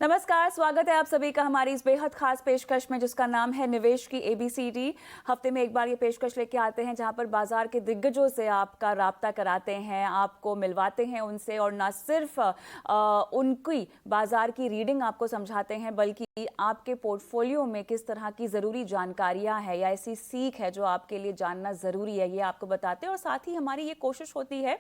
नमस्कार, स्वागत है आप सभी का हमारी इस बेहद खास पेशकश में जिसका नाम है निवेश की एबीसीडी। हफ्ते में एक बार ये पेशकश लेके आते हैं जहां पर बाजार के दिग्गजों से आपका राब्ता कराते हैं, आपको मिलवाते हैं उनसे और ना सिर्फ उनकी बाजार की रीडिंग आपको समझाते हैं बल्कि आपके पोर्टफोलियो में किस तरह की ज़रूरी जानकारियाँ हैं या ऐसी सीख है जो आपके लिए जानना ज़रूरी है, ये आपको बताते हैं। और साथ ही हमारी ये कोशिश होती है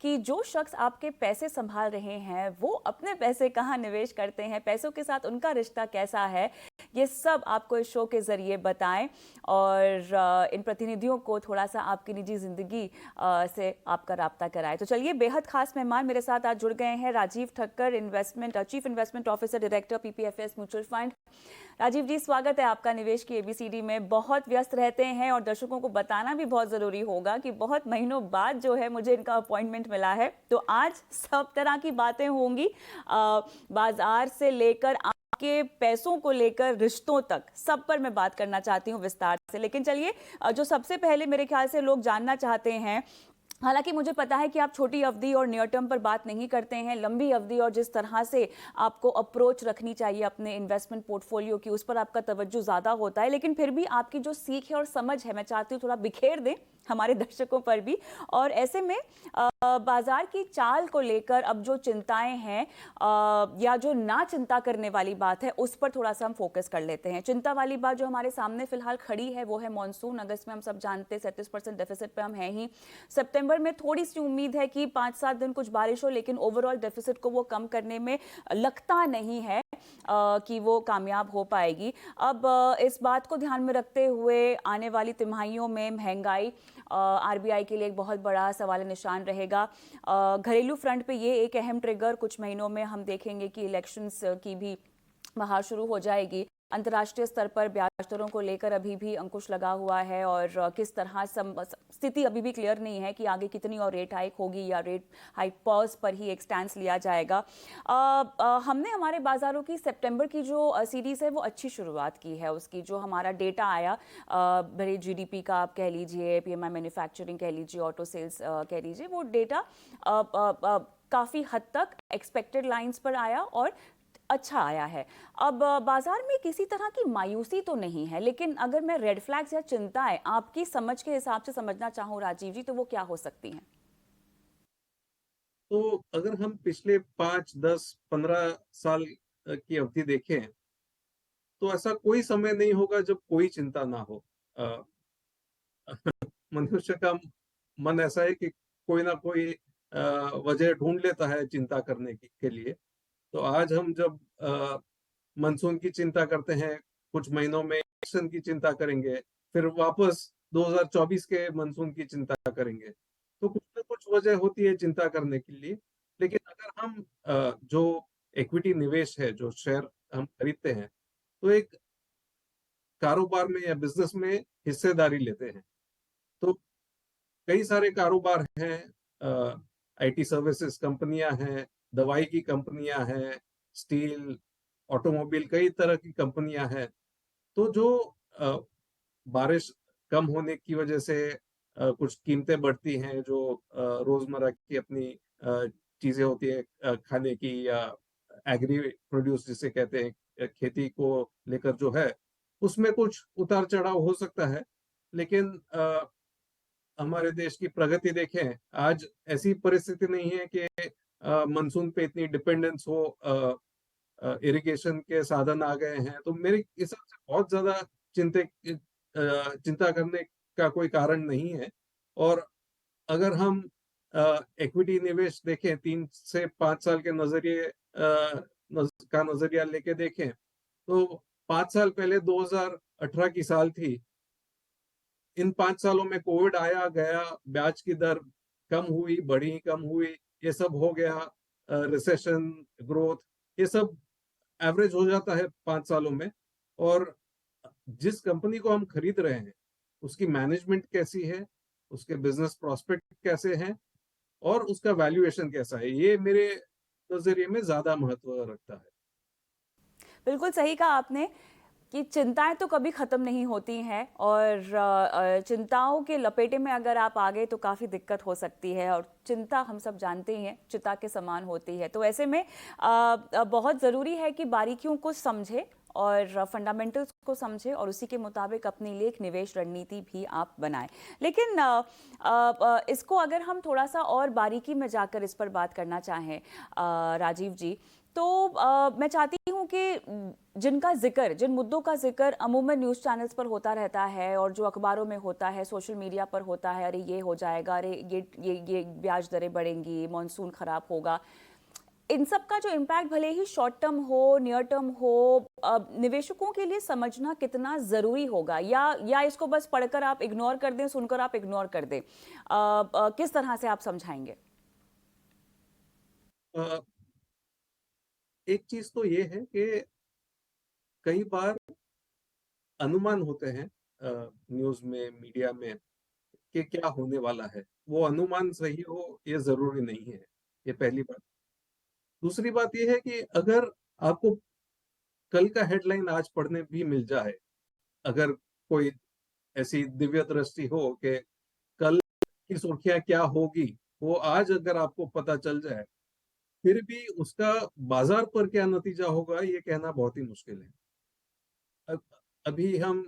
कि जो शख्स आपके पैसे संभाल रहे हैं वो अपने पैसे कहाँ निवेश करते हैं, पैसों के साथ उनका रिश्ता कैसा है, ये सब आपको इस शो के ज़रिए बताएं और इन प्रतिनिधियों को थोड़ा सा आपकी निजी ज़िंदगी से आपका राब्ता कराएं। तो चलिए, बेहद खास मेहमान मेरे साथ आज जुड़ गए हैं। Rajeev Thakkar, chief investment officer, director PPFS mutual fund. Rajeev ji, स्वागत है आपका निवेश की एबीसीडी में। बहुत व्यस्त रहते हैं और दर्शकों को बताना भी बहुत ज़रूरी होगा कि बहुत महीनों बाद जो है मुझे इनका अपॉइंटमेंट मिला है, तो आज सब तरह की बातें होंगी, बाजार से लेकर आपके पैसों को लेकर रिश्तों तक, सब पर मैं बात करना चाहती हूँ विस्तार से। लेकिन चलिए, जो सबसे पहले मेरे ख्याल से लोग जानना चाहते हैं, हालांकि मुझे पता है कि आप छोटी अवधि और नियर टर्म पर बात नहीं करते हैं, लंबी अवधि और जिस तरह से आपको अप्रोच रखनी चाहिए अपने इन्वेस्टमेंट पोर्टफोलियो की, उस पर आपका तवज्जो ज़्यादा होता है। लेकिन फिर भी आपकी जो सीख है और समझ है, मैं चाहती हूँ थोड़ा बिखेर दें हमारे दर्शकों पर भी। और ऐसे में बाजार की चाल को लेकर अब जो चिंताएं हैं या जो ना चिंता करने वाली बात है, उस पर थोड़ा सा हम फोकस कर लेते हैं। चिंता वाली बात जो हमारे सामने फिलहाल खड़ी है वो है मॉनसून। अगस्त में हम सब जानते हैं 37% डेफिसिट पे हम हैं ही। सितंबर में थोड़ी सी उम्मीद है कि 5-7 दिन कुछ बारिश हो, लेकिन ओवरऑल डेफिसिट को वो कम करने में लगता नहीं है कि वो कामयाब हो पाएगी। अब इस बात को ध्यान में रखते हुए आने वाली तिमाहियों में महंगाई आरबीआई के लिए एक बहुत बड़ा सवाल निशान रहेगा। घरेलू फ्रंट पे ये एक अहम ट्रिगर, कुछ महीनों में हम देखेंगे कि इलेक्शंस की भी बहार शुरू हो जाएगी। अंतर्राष्ट्रीय स्तर पर ब्याज दरों को लेकर अभी भी अंकुश लगा हुआ है और किस तरह स्थिति अभी भी क्लियर नहीं है कि आगे कितनी और रेट हाइक होगी या रेट हाइक पॉज पर ही एक स्टैंड लिया जाएगा। हमने हमारे बाजारों की सितंबर की जो सीरीज है वो अच्छी शुरुआत की है। उसकी जो हमारा डेटा आया, बड़े जीडीपी का आप कह लीजिए, पीएमआई मैन्युफैक्चरिंग कह लीजिए, ऑटो सेल्स कह लीजिए, वो डेटा काफ़ी हद तक एक्सपेक्टेड लाइंस पर आया और अच्छा आया है। अब बाजार में किसी तरह की मायूसी तो नहीं है, लेकिन अगर मैं रेड फ्लैग्स या चिंताएं आपकी समझ के हिसाब से समझना चाहूँ राजीव जी, तो वो क्या हो सकती हैं? तो अगर हम पिछले 5, 10, 15 साल की अवधि देखें, तो ऐसा कोई समय नहीं होगा जब कोई चिंता ना हो। अ, मनुष्य का मन ऐसा है कि कोई ना कोई वजह ढूँढ लेता है चिंता करने के लिए। तो आज हम जब मानसून की चिंता करते हैं, कुछ महीनों में इलेक्शन की चिंता करेंगे, फिर वापस 2024 के मानसून की चिंता करेंगे। तो कुछ ना कुछ वजह होती है चिंता करने के लिए। लेकिन अगर हम जो इक्विटी निवेश है, जो शेयर हम खरीदते हैं, तो एक कारोबार में या बिज़नेस में हिस्सेदारी लेते हैं। तो कई सारे कारोबार हैं, आईटी सर्विसेज कंपनियां हैं, दवाई की कंपनियां हैं, स्टील, ऑटोमोबाइल, कई तरह की कंपनियां हैं। तो जो अ, बारिश कम होने की वजह से कुछ कीमतें बढ़ती हैं, जो रोजमर्रा की अपनी चीजें होती हैं खाने की, या एग्री प्रोड्यूस जिसे कहते हैं, खेती को लेकर जो है, उसमें कुछ उतार चढ़ाव हो सकता है। लेकिन हमारे देश की प्रगति देखें, आज ऐसी परिस्थिति नहीं है कि मानसून पे इतनी डिपेंडेंस हो। इरिगेशन के साधन आ गए हैं, तो मेरे हिसाब से बहुत ज़्यादा चिंता करने का कोई कारण नहीं है। और अगर हम इक्विटी निवेश देखें 3 से 5 साल के नज़रिए का नज़रिया लेके देखें, तो 5 साल पहले 2018 की साल थी। इन 5 सालों में कोविड आया गया, ब्याज की दर कम हुई, बढ़ी, कम हुई, ये सब हो गया, रिसेशन, ग्रोथ, ये सब एवरेज हो जाता है 5 सालों में। और जिस कंपनी को हम खरीद रहे हैं, उसकी मैनेजमेंट कैसी है, उसके बिज़नेस प्रॉस्पेक्ट कैसे हैं और उसका वैल्यूएशन कैसा है, ये मेरे नज़रिए में ज़्यादा महत्व रखता है। बिल्कुल सही कहा आपने। कि चिंताएं तो कभी ख़त्म नहीं होती हैं और चिंताओं के लपेटे में अगर आप आ गए तो काफ़ी दिक्कत हो सकती है और चिंता हम सब जानते ही हैं चिता के समान होती है। तो ऐसे में बहुत ज़रूरी है कि बारीकियों को समझे और फंडामेंटल्स को समझे और उसी के मुताबिक अपने लिए एक निवेश रणनीति भी आप बनाएं। लेकिन इसको अगर हम थोड़ा सा और बारीकी में जाकर इस पर बात करना चाहें राजीव जी, तो मैं चाहती हूँ कि जिन मुद्दों का जिक्र अमूमन न्यूज़ चैनल्स पर होता रहता है और जो अखबारों में होता है, सोशल मीडिया पर होता है, अरे ये हो जाएगा, अरे ये ब्याज दरें बढ़ेंगी, मॉनसून खराब होगा, इन सब का जो इम्पैक्ट भले ही शॉर्ट टर्म हो, नियर टर्म हो, निवेशकों के लिए समझना कितना ज़रूरी होगा, या इसको बस पढ़कर आप इग्नोर कर दें, सुनकर आप इग्नोर कर दें, किस तरह से आप समझाएंगे? एक चीज तो ये है कि कई बार अनुमान होते हैं न्यूज में, मीडिया में, कि क्या होने वाला है। वो अनुमान सही हो ये जरूरी नहीं है, ये पहली बात। दूसरी बात ये है कि अगर आपको कल का हेडलाइन आज पढ़ने भी मिल जाए, अगर कोई ऐसी दिव्य दृष्टि हो कि कल की सुर्खियां क्या होगी, वो आज अगर आपको पता चल जाए, फिर भी उसका बाजार पर क्या नतीजा होगा ये कहना बहुत ही मुश्किल है। अब अभी हम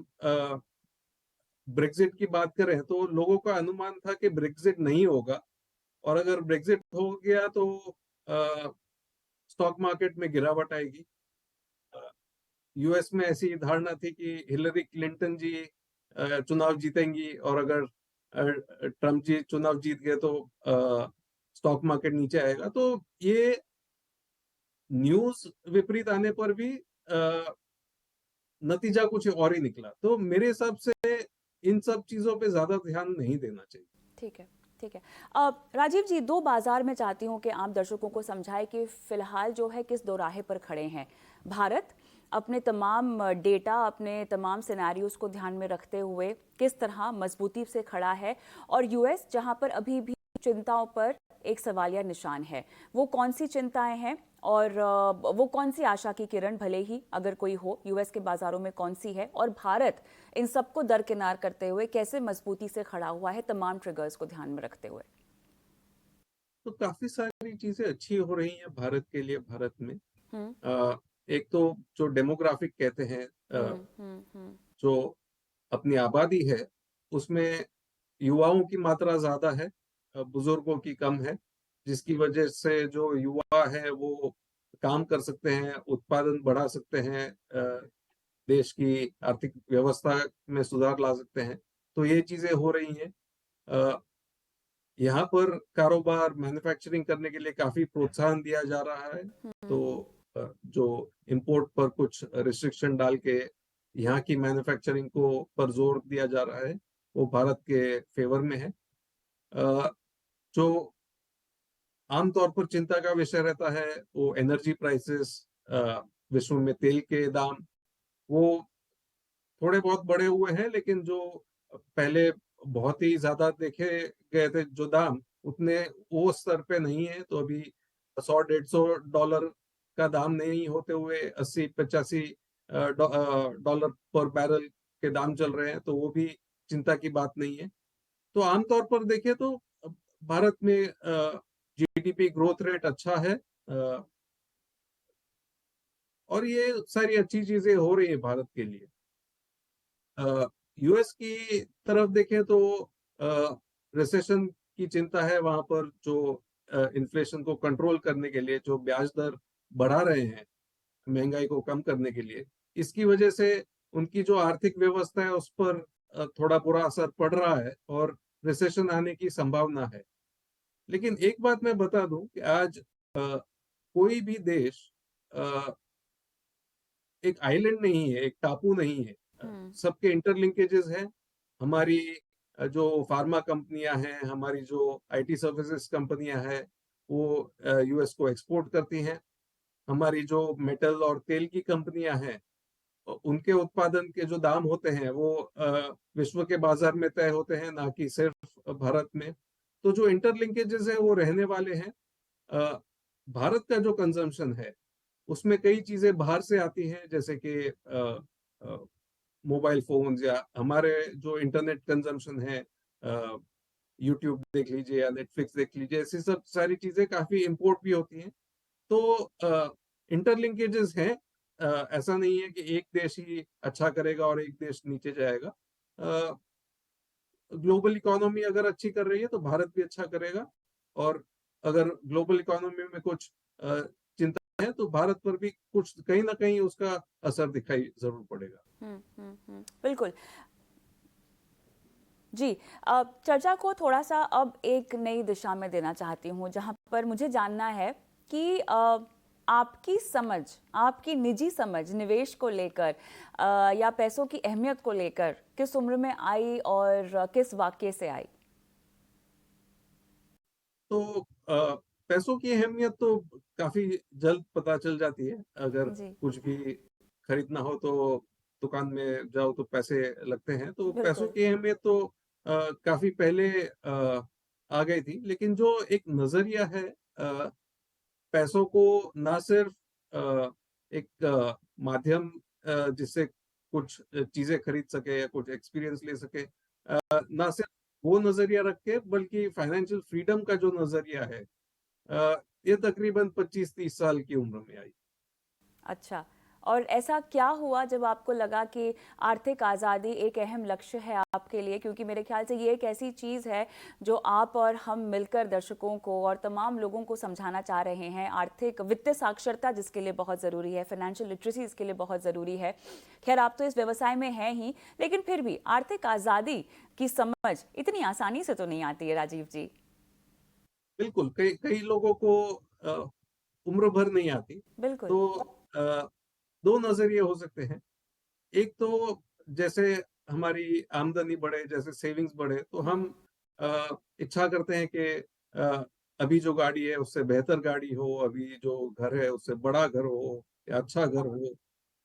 ब्रेग्जिट की बात करें तो लोगों का अनुमान था कि ब्रेग्जिट नहीं होगा, और अगर ब्रेग्जिट हो गया तो स्टॉक मार्केट में गिरावट आएगी। यूएस में ऐसी धारणा थी कि हिलरी क्लिंटन जी चुनाव जीतेंगी, और अगर ट्रम्प जी चुनाव जीत गए तो स्टॉक मार्केट नीचे आएगा। तो ये न्यूज विपरीत आने पर भी नतीजा कुछ और ही निकला। तो मेरे हिसाब से इन सब चीजों पे ज्यादा ध्यान नहीं देना चाहिए। ठीक है, ठीक है। राजीव जी, दो बाजार में चाहती हूँ कि आप दर्शकों को समझाएं कि फिलहाल जो है किस दोराहे पर खड़े हैं। भारत अपने तमाम डेटा, अपने तमाम सिनेरियोज को ध्यान में रखते हुए किस तरह मजबूती से खड़ा है, और यूएस जहां पर अभी भी चिंताओं पर एक सवालिया निशान है। वो कौन सी चिंताएं हैं और वो कौन सी आशा की किरण भले ही अगर कोई हो यूएस के बाजारों में कौन सी है, और भारत इन सबको दरकिनार करते हुए कैसे मजबूती से खड़ा हुआ है तमाम ट्रिगर्स को ध्यान में रखते हुए? तो काफी सारी चीजें अच्छी हो रही हैं भारत के लिए। भारत में हम्म, एक तो जो डेमोग्राफिक कहते हैं, हम्म। जो अपनी आबादी है उसमें युवाओं की मात्रा ज्यादा है, बुजुर्गों की कम है, जिसकी वजह से जो युवा है वो काम कर सकते हैं, उत्पादन बढ़ा सकते हैं, देश की आर्थिक व्यवस्था में सुधार ला सकते हैं। तो ये चीजें हो रही हैं। यहाँ पर कारोबार, मैन्युफैक्चरिंग करने के लिए काफी प्रोत्साहन दिया जा रहा है। तो जो इंपोर्ट पर कुछ रिस्ट्रिक्शन डाल के यहाँ की मैन्युफैक्चरिंग को पर जोर दिया जा रहा है, वो भारत के फेवर में है। जो आमतौर पर चिंता का विषय रहता है वो एनर्जी प्राइसेस, विश्व में तेल के दाम, वो थोड़े बहुत बढ़े हुए हैं, लेकिन जो पहले बहुत ही ज्यादा देखे गए थे जो दाम, उतने वो स्तर पे नहीं है। तो अभी 100-150 डॉलर का दाम नहीं होते हुए 80-85 डॉलर पर बैरल के दाम चल रहे हैं, तो वो भी चिंता की बात नहीं है। तो आमतौर पर देखें तो भारत में जीडीपी ग्रोथ रेट अच्छा है, और ये सारी अच्छी चीजें हो रही है भारत के लिए। यूएस की तरफ देखें तो रिसेशन की चिंता है वहां पर, जो इन्फ्लेशन को कंट्रोल करने के लिए जो ब्याज दर बढ़ा रहे हैं महंगाई को कम करने के लिए, इसकी वजह से उनकी जो आर्थिक व्यवस्था है उस पर थोड़ा बुरा असर पड़ रहा है और रिसेशन आने की संभावना है। लेकिन एक बात मैं बता दूं कि आज कोई भी देश अ, एक आइलैंड नहीं है, एक टापू नहीं है। सबके इंटरलिंकेजेस हैं। हमारी जो फार्मा कंपनियां हैं, हमारी जो आईटी सर्विसेज कंपनियां हैं, वो यूएस को एक्सपोर्ट करती हैं। हमारी जो मेटल और तेल की कंपनियां हैं, उनके उत्पादन के जो दाम होते हैं वो विश्व के बाजार में तय होते हैं, ना कि सिर्फ भारत में। तो जो इंटरलिंकेजेस हैं वो रहने वाले हैं। अ, भारत का जो कंजम्पशन है उसमें कई चीजें बाहर से आती हैं, जैसे कि मोबाइल फोन्स या हमारे जो इंटरनेट कंजम्पशन है, यूट्यूब देख लीजिए या नेटफ्लिक्स देख लीजिए, ऐसी सब सारी चीजें काफी इम्पोर्ट भी होती हैं। तो इंटरलिंकेजेस हैं। ऐसा नहीं है कि एक देश ही अच्छा करेगा और एक देश नीचे जाएगा। ग्लोबल इकोनॉमी अगर अच्छी कर रही है तो भारत भी अच्छा करेगा, और अगर ग्लोबल इकोनॉमी में कुछ चिंता है तो भारत पर भी कुछ कहीं ना कहीं उसका असर दिखाई जरूर पड़ेगा। बिल्कुल। जी, चर्चा को थोड़ा सा अब एक नई दिशा में देना चाहती हूँ, जहाँ पर मुझे जानना है कि आपकी समझ, आपकी निजी समझ निवेश को लेकर या पैसों की अहमियत को लेकर किस उम्र में आई और किस वाक़ये से आई? तो पैसों की अहमियत तो काफी जल्द पता चल जाती है। अगर जी, कुछ भी खरीदना हो तो दुकान में जाओ तो पैसे लगते हैं, तो पैसों बिल्कुल। की अहमियत तो काफी पहले आ गई थी। लेकिन जो एक नजरिया है पैसों को ना सिर्फ एक माध्यम जिससे कुछ चीजें खरीद सके या कुछ एक्सपीरियंस ले सके, ना सिर्फ वो नजरिया रख के, बल्कि फाइनेंशियल फ्रीडम का जो नजरिया है, ये तकरीबन 25-30 साल की उम्र में आई। अच्छा, और ऐसा क्या हुआ जब आपको लगा कि आर्थिक आज़ादी एक अहम लक्ष्य है आपके लिए? क्योंकि मेरे ख्याल से ये एक ऐसी चीज़ है जो आप और हम मिलकर दर्शकों को और तमाम लोगों को समझाना चाह रहे हैं। आर्थिक वित्तीय साक्षरता जिसके लिए बहुत ज़रूरी है, फाइनेंशियल लिटरेसी इसके लिए बहुत ज़रूरी है। खैर, आप तो इस व्यवसाय में हैं ही, लेकिन फिर भी आर्थिक आज़ादी की समझ इतनी आसानी से तो नहीं आती है, राजीव जी। बिल्कुल, कई कई लोगों को उम्र भर नहीं आती। बिल्कुल। तो दो नजरिए हो सकते हैं। एक तो जैसे हमारी आमदनी बढ़े, जैसे सेविंग्स बढ़े, तो हम इच्छा करते हैं कि अभी जो गाड़ी है उससे बेहतर गाड़ी हो, अभी जो घर है उससे बड़ा घर हो या अच्छा घर हो।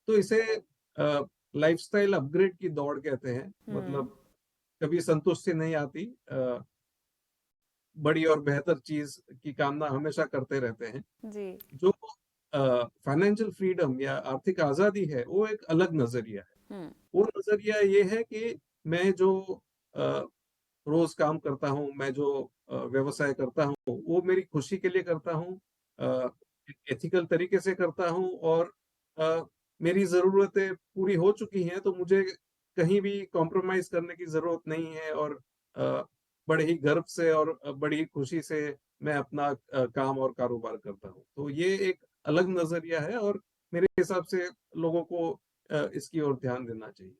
तो इसे लाइफस्टाइल अपग्रेड की दौड़ कहते हैं। हम्म। मतलब कभी संतुष्टि नहीं आती, बड़ी और बेहतर चीज की कामना हमेशा करते रहते हैं। जी। जो फाइनेंशियल फ्रीडम या आर्थिक आजादी है वो एक अलग नजरिया है। हम्म। वो नजरिया ये है कि मैं जो अ, रोज काम करता हूँ, मैं जो व्यवसाय करता हूँ, वो मेरी खुशी के लिए करता हूँ, एथिकल तरीके से करता हूँ, और अ, मेरी जरूरतें पूरी हो चुकी हैं तो मुझे कहीं भी कॉम्प्रोमाइज करने की जरूरत नहीं है, और अ, बड़े ही गर्व से और बड़ी ही खुशी से मैं अपना काम और कारोबार करता हूँ। तो ये एक अलग नजरिया है, और मेरे हिसाब से लोगों को इसकी ओर ध्यान देना चाहिए।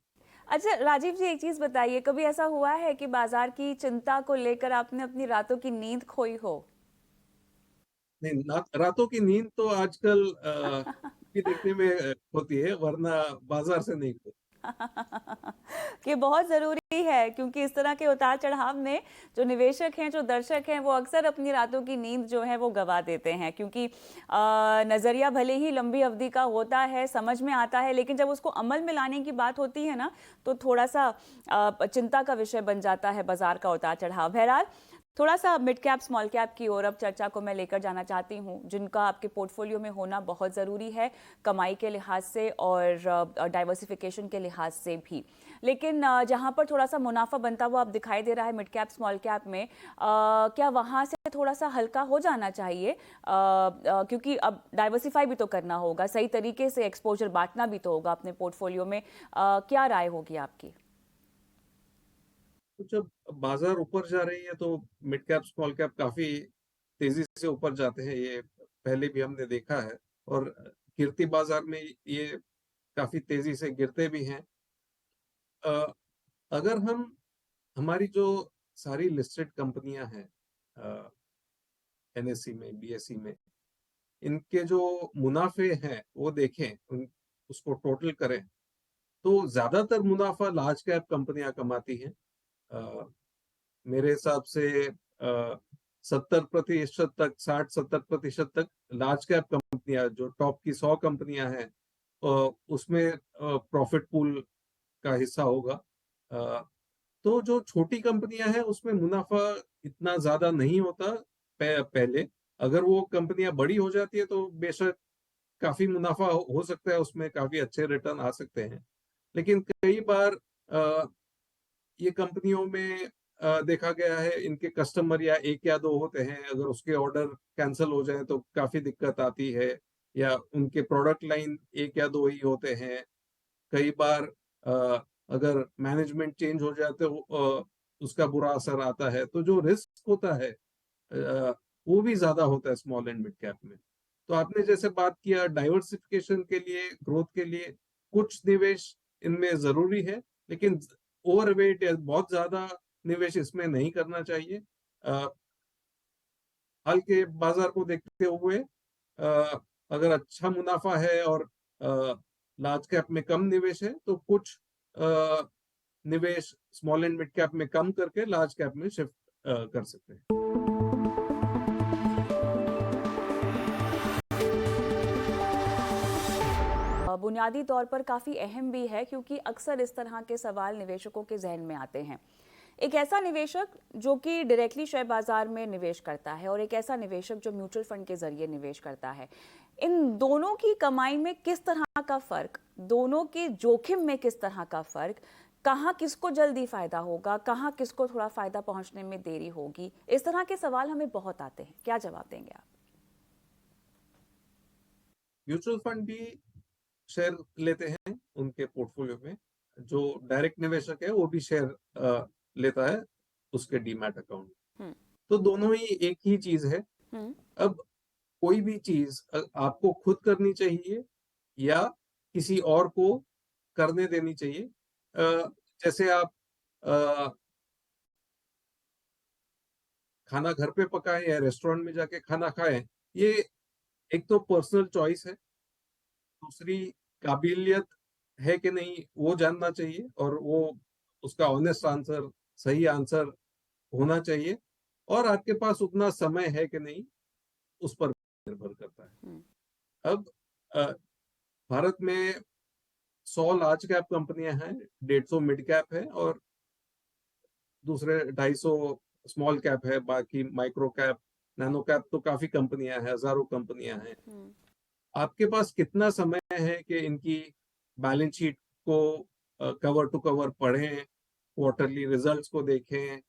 अच्छा, राजीव जी, एक चीज बताइए, कभी ऐसा हुआ है कि बाजार की चिंता को लेकर आपने अपनी रातों की नींद खोई हो? नहीं, रातों की नींद तो आजकल टीवी देखने में होती है, वरना बाजार से नहीं होती। कि बहुत ज़रूरी है, क्योंकि इस तरह के उतार चढ़ाव में जो निवेशक हैं, जो दर्शक हैं, वो अक्सर अपनी रातों की नींद जो है वो गवा देते हैं, क्योंकि नज़रिया भले ही लंबी अवधि का होता है, समझ में आता है, लेकिन जब उसको अमल में लाने की बात होती है ना, तो थोड़ा सा चिंता का विषय बन जाता है बाजार का उतार चढ़ाव। बहरहाल, थोड़ा सा मिड कैप स्मॉल कैप की ओर अब चर्चा को मैं लेकर जाना चाहती हूँ, जिनका आपके पोर्टफोलियो में होना बहुत ज़रूरी है, कमाई के लिहाज से और डाइवर्सिफिकेशन के लिहाज से भी। लेकिन जहाँ पर थोड़ा सा मुनाफा बनता हुआ अब दिखाई दे रहा है मिड कैप स्मॉल कैप में, क्या वहाँ से थोड़ा सा हल्का हो जाना चाहिए? क्योंकि अब डाइवर्सिफाई भी तो करना होगा, सही तरीके से एक्सपोजर बांटना भी तो होगा अपने पोर्टफोलियो में। क्या राय होगी आपकी? तो जब बाजार ऊपर जा रही है तो मिड कैप स्मॉल कैप काफी तेजी से ऊपर जाते हैं, ये पहले भी हमने देखा है। और गिरती बाजार में ये काफी तेजी से गिरते भी हैं। अ, अगर हम हमारी जो सारी लिस्टेड कंपनियां हैं एनएससी में, बीएसई में, इनके जो मुनाफे हैं वो देखें, उसको टोटल करें, तो ज्यादातर मुनाफा लार्ज कैप कंपनियां कमाती हैं। अ, मेरे हिसाब से 70% तक, 60-70% तक लार्ज कैप कंपनियां, जो टॉप की 100 कंपनियां हैं, उसमें प्रॉफिट पूल का हिस्सा होगा। अ, तो जो छोटी कंपनियां हैं उसमें मुनाफा इतना ज्यादा नहीं होता पहले। अगर वो कंपनियां बड़ी हो जाती है तो बेशक काफी मुनाफा हो सकता है, उसमें काफी अच्छे रिटर्न आ सकते हैं। लेकिन कई बार ये कंपनियों में देखा गया है इनके कस्टमर या एक या दो होते हैं, अगर उसके ऑर्डर कैंसिल हो जाए तो काफी दिक्कत आती है, या उनके प्रोडक्ट लाइन एक या दो ही होते हैं। कई बार अगर मैनेजमेंट चेंज हो जाए तो उसका बुरा असर आता है। तो जो रिस्क होता है वो भी ज्यादा होता है स्मॉल एंड मिड कैप में। तो आपने जैसे बात किया डाइवर्सिफिकेशन के लिए, ग्रोथ के लिए कुछ निवेश इनमें जरूरी है, लेकिन ओवरवेट या बहुत ज्यादा निवेश इसमें नहीं करना चाहिए। अ, हाल के बाजार को देखते हुए अगर अच्छा मुनाफा है और लार्ज कैप में कम निवेश है तो कुछ अ, निवेश स्मॉल एंड मिड कैप में कम करके लार्ज कैप में शिफ्ट कर सकते हैं। बुनियादी तौर पर काफ़ी अहम भी है क्योंकि अक्सर इस तरह के सवाल निवेशकों के जहन में आते हैं। एक ऐसा निवेशक जो कि डायरेक्टली शेयर बाजार में निवेश करता है और एक ऐसा निवेशक जो म्यूचुअल फंड के जरिए निवेश करता है, इन दोनों की कमाई में किस तरह का फर्क, दोनों के जोखिम में किस तरह का फर्क, कहाँ किसको जल्दी फायदा होगा, कहाँ किसको थोड़ा फायदा पहुंचने में देरी होगी, इस तरह के सवाल हमें बहुत आते हैं। क्या जवाब देंगे आप? म्यूचुअल फंड भी शेयर लेते हैं उनके पोर्टफोलियो में। जो डायरेक्ट निवेशक है वो भी शेयर लेता है उसके डीमैट अकाउंट। हम्म। तो दोनों ही एक ही चीज है। हम्म। अब कोई भी चीज आपको खुद करनी चाहिए या किसी और को करने देनी चाहिए। जैसे आप अ, खाना घर पे पकाएं या रेस्टोरेंट में जाके खाना खाएं, ये एक तो पर्सनल चॉइस है, दूसरी काबिलियत है कि नहीं वो जानना चाहिए, और वो उसका ऑनेस्ट आंसर, सही आंसर होना चाहिए, और आपके पास उतना समय है कि नहीं उस पर निर्भर करता है। हम्म। अब अ, भारत में 100 लार्ज कैप कंपनियां हैं, 150 मिड कैप है, और दूसरे 250 स्मॉल कैप है। बाकी माइक्रो कैप, नैनो कैप तो काफी कंपनियां हैं, हजारों कंपनियां हैं। हम्म। आपके पास कितना समय है कि इनकी बैलेंस शीट को कवर टू कवर पढ़ें, क्वार्टरली रिजल्ट्स को देखें,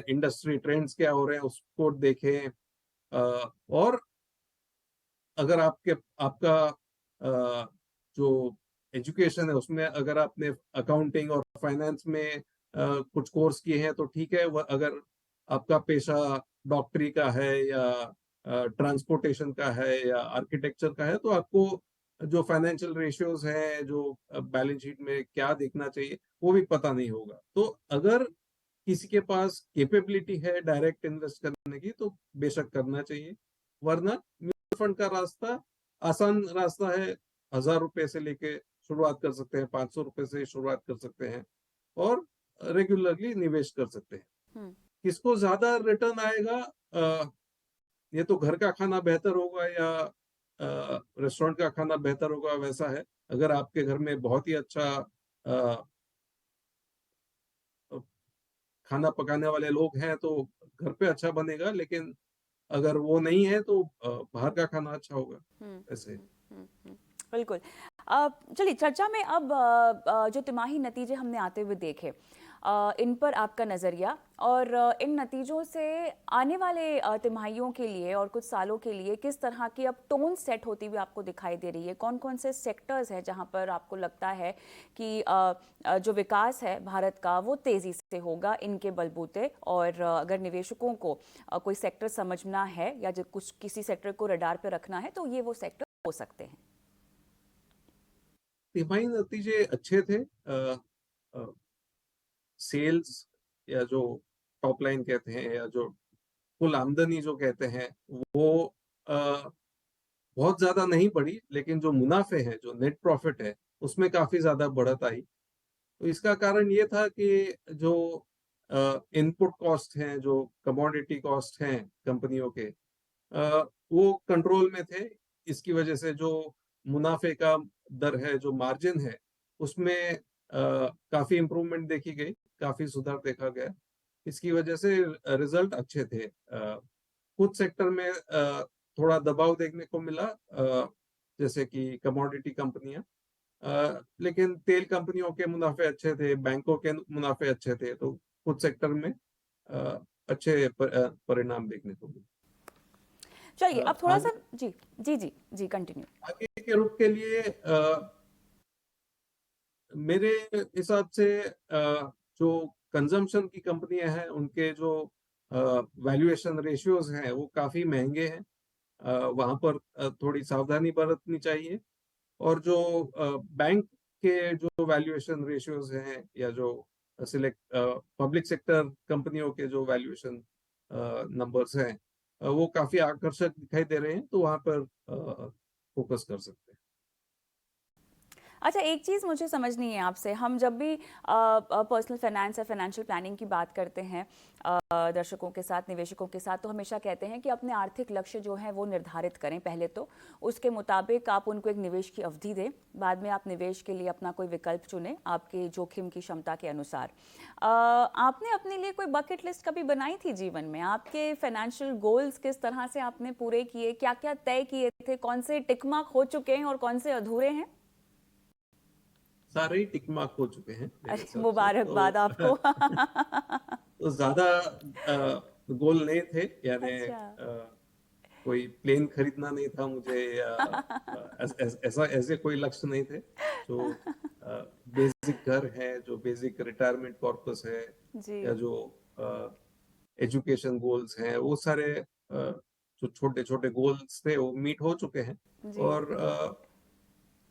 इंडस्ट्री ट्रेंड्स क्या हो रहे हैं उसको देखें, और अगर आपका जो एजुकेशन है उसमें अगर आपने अकाउंटिंग और फाइनेंस में कुछ कोर्स किए हैं तो ठीक है। अगर आपका पेशा डॉक्टरी का है या ट्रांसपोर्टेशन का है या आर्किटेक्चर का है, तो आपको जो फाइनेंशियल रेशियोज हैं, जो बैलेंस शीट में क्या देखना चाहिए, वो भी पता नहीं होगा। तो अगर किसी के पास कैपेबिलिटी है डायरेक्ट इन्वेस्ट करने की तो बेशक करना चाहिए, वरना म्यूचुअल फंड का रास्ता आसान रास्ता है। 1000 रुपए से लेके शुरुआत कर सकते हैं, 500 रुपए से शुरुआत कर सकते हैं, और रेगुलरली निवेश कर सकते हैं। हम्म। किसको ज्यादा रिटर्न आएगा, ये तो घर का खाना बेहतर होगा या रेस्टोरेंट का खाना बेहतर होगा, वैसा है। अगर आपके घर में बहुत ही अच्छा अ, खाना पकाने वाले लोग हैं तो घर पे अच्छा बनेगा, लेकिन अगर वो नहीं है तो बाहर का खाना अच्छा होगा हम्म। ऐसे। बिल्कुल। चलिए चर्चा में अब जो तिमाही नतीजे हमने आते हुए देखे, इन पर आपका नज़रिया, और इन नतीजों से आने वाले तिमाहियों के लिए और कुछ सालों के लिए किस तरह की अब टोन सेट होती हुई आपको दिखाई दे रही है? कौन कौन से सेक्टर्स हैं जहां पर आपको लगता है कि जो विकास है भारत का वो तेज़ी से होगा इनके बलबूते, और अगर निवेशकों को कोई सेक्टर समझना है या जो कुछ किसी सेक्टर को रडार पे रखना है तो ये वो सेक्टर हो सकते हैं? तिमाही नतीजे अच्छे थे। सेल्स, या जो टॉप लाइन कहते हैं, या जो कुल आमदनी जो कहते हैं, वो अ, बहुत ज्यादा नहीं बढ़ी, लेकिन जो मुनाफे हैं, जो नेट प्रॉफिट है, उसमें काफी ज्यादा बढ़त आई। तो इसका कारण ये था कि जो इनपुट कॉस्ट हैं, जो कमोडिटी कॉस्ट हैं कंपनियों के, वो कंट्रोल में थे। इसकी वजह से जो मुनाफे का दर है, जो मार्जिन है, उसमें काफी इम्प्रूवमेंट देखी गई, काफी सुधार देखा गया। इसकी वजह से रिजल्ट अच्छे थे। कुछ सेक्टर में थोड़ा दबाव देखने को मिला, जैसे कि कमोडिटी कंपनियां, लेकिन तेल कंपनियों के मुनाफे अच्छे थे, बैंकों के मुनाफे अच्छे थे, तो कुछ सेक्टर में अच्छे परिणाम देखने को मिले। चलिए अब थोड़ा सा आगे जी जी जी जी कंटिन्यू। आगे के रुख के लिए मेरे हिसाब से जो कंजम्पशन की कंपनियां हैं उनके जो वैल्यूएशन रेशियोज हैं वो काफी महंगे हैं। वहां पर थोड़ी सावधानी बरतनी चाहिए। और जो बैंक के जो वैल्यूएशन रेशियोज हैं या जो सिलेक्ट पब्लिक सेक्टर कंपनियों के जो वैल्यूएशन नंबर्स हैं वो काफी आकर्षक दिखाई दे रहे हैं, तो वहां पर फोकस कर सकते हैं। अच्छा, एक चीज़ मुझे समझनी है आपसे। हम जब भी पर्सनल फाइनेंस या फाइनेंशियल प्लानिंग की बात करते हैं दर्शकों के साथ, निवेशकों के साथ, तो हमेशा कहते हैं कि अपने आर्थिक लक्ष्य जो हैं वो निर्धारित करें पहले तो। उसके मुताबिक आप उनको एक निवेश की अवधि दें, बाद में आप निवेश के लिए अपना कोई विकल्प चुनें आपके जोखिम की क्षमता के अनुसार। आपने अपने लिए कोई बकेट लिस्ट कभी बनाई थी जीवन में? आपके फाइनेंशियल गोल्स किस तरह से आपने पूरे किए, क्या क्या तय किए थे, कौन से टिक मार्क हो चुके हैं और कौन से अधूरे हैं? सारे ही टिक मार्क हो चुके हैं मेरे अरे हिसाब से, मुबारकबाद तो आपको। तो ज्यादा गोल नहीं थे, यानी अच्छा। कोई प्लेन खरीदना नहीं था मुझे, या ऐसा ऐसे कोई लक्ष्य नहीं थे। जो बेसिक घर है, जो बेसिक रिटायरमेंट कॉर्पस है, जी या जो एजुकेशन गोल्स हैं, वो सारे जो छोटे छोटे गोल्स थे वो मीट हो चुके हैं। जी और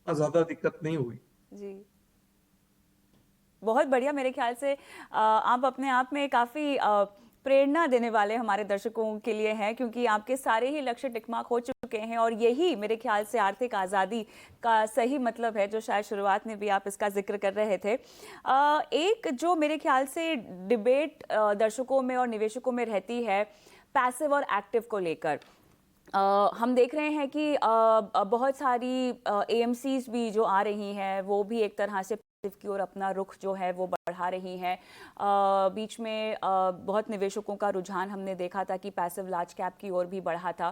ज्यादा दिक्कत नहीं हुई। जी, बहुत बढ़िया। मेरे ख्याल से आप अपने आप में काफ़ी प्रेरणा देने वाले हमारे दर्शकों के लिए हैं, क्योंकि आपके सारे ही लक्ष्य टिकमार्क हो चुके हैं और यही मेरे ख्याल से आर्थिक आज़ादी का सही मतलब है, जो शायद शुरुआत में भी आप इसका जिक्र कर रहे थे। एक जो मेरे ख्याल से डिबेट दर्शकों में और निवेशकों में रहती है पैसिव और एक्टिव को लेकर। हम देख रहे हैं कि बहुत सारी एएमसीज भी जो आ रही हैं वो भी एक तरह से पैसिव की ओर अपना रुख जो है वो बढ़ा रही हैं। बीच में बहुत निवेशकों का रुझान हमने देखा था कि पैसिव लार्ज कैप की ओर भी बढ़ा था।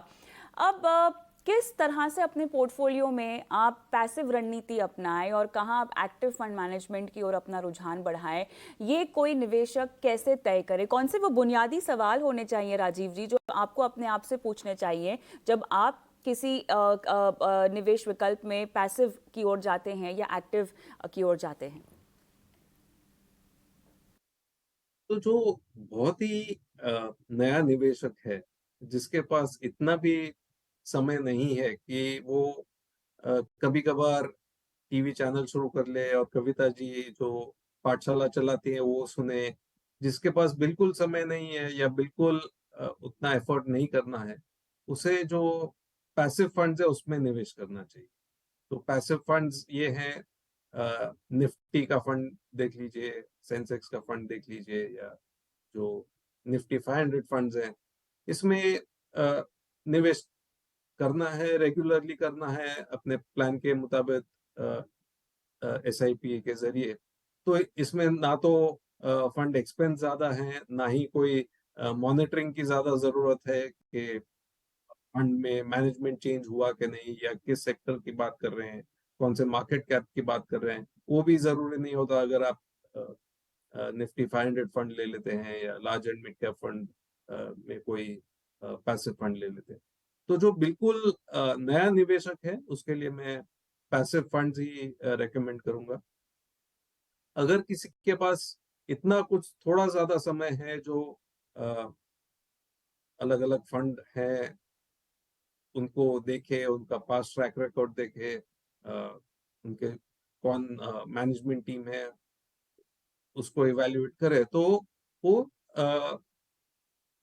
अब किस तरह से अपने पोर्टफोलियो में आप पैसिव रणनीति अपनाएं और कहाँ आप एक्टिव फंड मैनेजमेंट की ओर अपना रुझान बढ़ाएं, ये कोई निवेशक कैसे तय करे? कौन से वो बुनियादी सवाल होने चाहिए राजीव जी जो आपको अपने आप से पूछने चाहिए जब आप किसी निवेश विकल्प में पैसिव की ओर जाते हैं या एक्टिव की ओर जाते हैं? तो जो बहुत ही नया निवेशक है, जिसके पास इतना भी समय नहीं है कि वो कभी कभार टीवी चैनल शुरू कर ले और कविता जी जो पाठशाला चलाती है वो सुने, जिसके पास बिल्कुल समय नहीं है या बिल्कुल उतना एफर्ट नहीं करना है, उसे जो पैसिव फंड्स है उसमें निवेश करना चाहिए। तो पैसिव फंड्स ये हैं, निफ्टी का फंड देख लीजिए, सेंसेक्स का फंड देख लीजिए, या जो निफ्टी 500 फंड्स हैं, इसमें निवेश करना है, रेगुलरली करना है अपने प्लान के मुताबिक, एसआईपी के जरिए। तो इसमें ना तो फंड एक्सपेंस ज्यादा है, ना ही कोई मॉनिटरिंग की ज्यादा जरूरत है कि फंड में मैनेजमेंट चेंज हुआ कि नहीं, या किस सेक्टर की बात कर रहे हैं, कौन से मार्केट कैप की बात कर रहे हैं, वो भी जरूरी नहीं होता अगर आप निफ्टी 500 फंड ले लेते हैं या large and mid cap fund में कोई पैसिव फंड ले लेते हैं। तो जो बिल्कुल नया निवेशक है उसके लिए मैं पैसिव फंड ही रेकमेंड करूंगा। अगर किसी के पास इतना कुछ थोड़ा ज्यादा समय है, जो अलग अलग फंड है उनको देखे, उनका पास्ट ट्रैक रिकॉर्ड देखे, उनके कौन मैनेजमेंट टीम है उसको इवेल्युएट करे, तो वो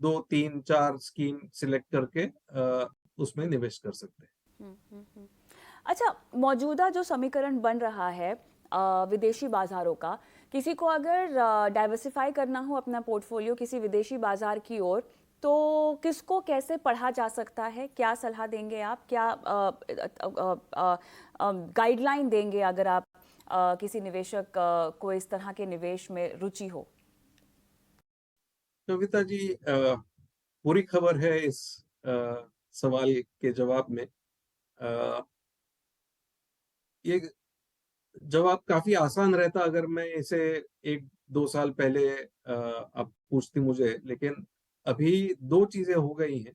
दो तीन चार स्कीम सिलेक्ट करके उसमें निवेश कर सकते हैं। हम्म, हम्म, हम्म। अच्छा, मौजूदा जो समीकरण बन रहा है विदेशी बाजारों का, किसी को अगर डाइवर्सिफाई करना हो अपना पोर्टफोलियो किसी विदेशी बाजार की ओर, तो किसको कैसे पढ़ा जा सकता है? क्या सलाह देंगे आप? क्या गाइडलाइन देंगे अगर आप किसी निवेशक को इस तरह के निवेश में रुचि हो? कविता जी, पूरी खबर है इस सवाल के जवाब में। अ, ये जवाब काफी आसान रहता अगर मैं इसे 1-2 साल पहले आप पूछती मुझे, लेकिन अभी दो चीजें हो गई हैं।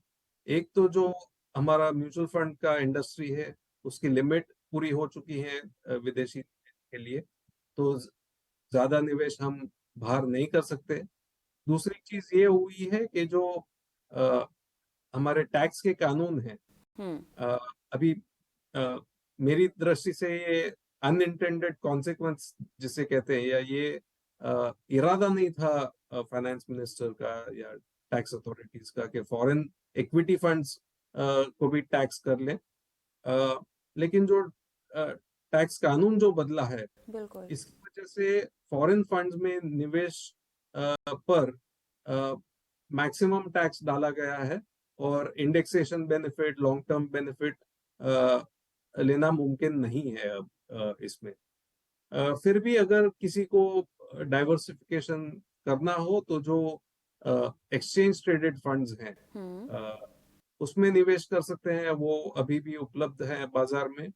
एक तो जो हमारा म्यूचुअल फंड का इंडस्ट्री है, उसकी लिमिट पूरी हो चुकी है विदेशी के लिए, तो ज्यादा निवेश हम बाहर नहीं कर सकते। दूसरी चीज ये हुई है कि जो अ, हमारे टैक्स के कानून हैं, हम्म। अ, अभी अ, मेरी दृष्टि से ये अनइंटेंडेड कॉन्सिक्वेंस जिसे कहते हैं, या ये इरादा नहीं था फाइनेंस मिनिस्टर का या टैक्स अथॉरिटीज का कि फॉरेन इक्विटी फंड्स को भी टैक्स कर लें। लेकिन जो टैक्स कानून जो बदला है, बिल्कुल। इसकी वजह से फॉरेन फंड्स में निवेश पर मैक्सिमम टैक्स डाला गया है, और indexation benefit, long term benefit लेना मुमकिन नहीं है अब इसमें। फिर भी अगर किसी को डाइवर्सिफिकेशन करना हो तो जो एक्सचेंज ट्रेडेड फंड्स हैं, हम्म। अ, उसमें निवेश कर सकते हैं। वो अभी भी उपलब्ध है बाजार में।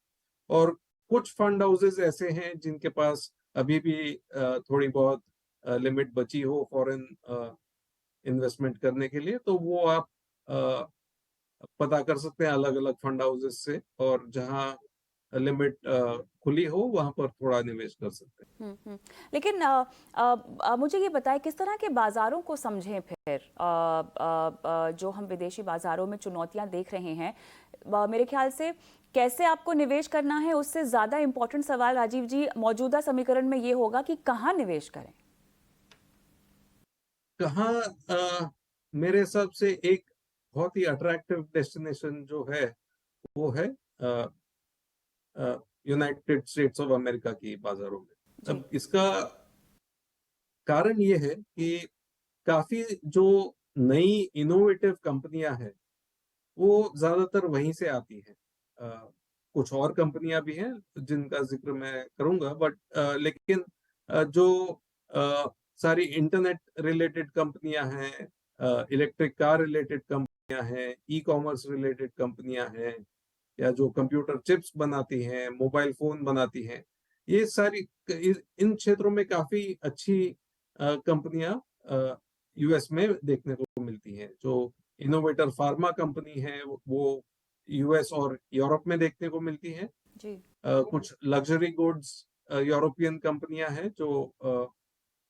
और कुछ फंड हाउसेस ऐसे हैं जिनके पास अभी भी थोड़ी बहुत लिमिट बची हो फॉरेन इन्वेस्टमेंट करने के लिए, तो वो आप अ, पता कर सकते हैं अलग अलग फंड हाउसेस से, और जहां लिमिट खुली हो वहां पर थोड़ा निवेश कर सकते हैं। लेकिन मुझे ये बताएं किस तरह के बाजारों को समझें फिर, जो हम विदेशी बाजारों में चुनौतियां देख रहे हैं। मेरे ख्याल से कैसे आपको निवेश करना है उससे ज्यादा इंपॉर्टेंट सवाल राजीव जी मौजूदा समीकरण में ये होगा कि कहाँ निवेश करें। कहाँ मेरे हिसाब से एक बहुत ही अट्रैक्टिव डेस्टिनेशन जो है वो है यूनाइटेड स्टेट्स ऑफ अमेरिका की बाजारों में। जी। अब इसका कारण ये है कि काफी जो नई इनोवेटिव कंपनियां हैं वो ज्यादातर वहीं से आती हैं। कुछ और कंपनियां भी हैं जिनका जिक्र मैं करूंगा, बट लेकिन जो अ, सारी इंटरनेट रिलेटेड कंपनियां हैं, इलेक्ट्रिक कार रिलेटेड कंपनियां हैं, ई कॉमर्स रिलेटेड कंपनियां हैं, या जो कंप्यूटर चिप्स बनाती हैं, मोबाइल फोन बनाती हैं, ये सारी इन क्षेत्रों में काफी अच्छी कंपनियां यूएस में देखने को मिलती हैं। जो इनोवेटर फार्मा कंपनी है वो यूएस और यूरोप में देखने को मिलती हैं। जी। कुछ लग्जरी गुड्स यूरोपियन कंपनियां हैं जो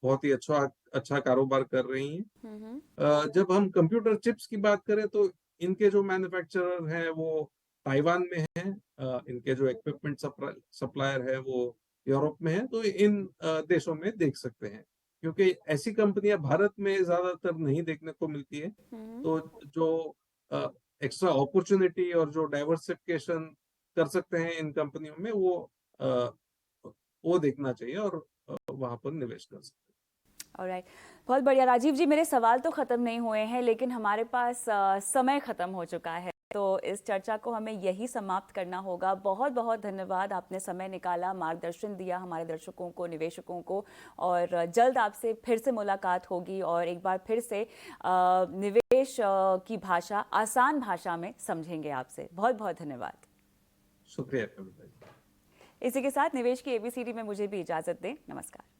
बहुत ही अच्छा अच्छा कारोबार कर रही हैं। हम्म। जब हम कंप्यूटर चिप्स की बात करें तो इनके जो मैन्युफैक्चरर हैं वो ताइवान में हैं। इनके जो इक्विपमेंट सप्लायर है वो यूरोप में है। तो इन देशों में देख सकते हैं, क्योंकि ऐसी कंपनियां भारत में ज्यादातर नहीं देखने को मिलती है। हम्म। तो जो एक्स्ट्रा अपॉर्चुनिटी और जो डाइवर्सिफिकेशन कर सकते हैं इन कंपनियों में, अ, वो देखना चाहिए, और वहां पर निवेश कर सकते हैं। ऑलराइट। बहुत बढ़िया राजीव जी, मेरे सवाल तो ख़त्म नहीं हुए हैं लेकिन हमारे पास समय ख़त्म हो चुका है, तो इस चर्चा को हमें यही समाप्त करना होगा। बहुत बहुत धन्यवाद, आपने समय निकाला, मार्गदर्शन दिया हमारे दर्शकों को, निवेशकों को। और जल्द आपसे फिर से मुलाकात होगी और एक बार फिर से निवेश की भाषा आसान भाषा में समझेंगे आपसे। बहुत बहुत धन्यवाद। शुक्रिया कविता जी। इसी के साथ निवेश की एबीसीडी में मुझे भी इजाज़त दें। नमस्कार।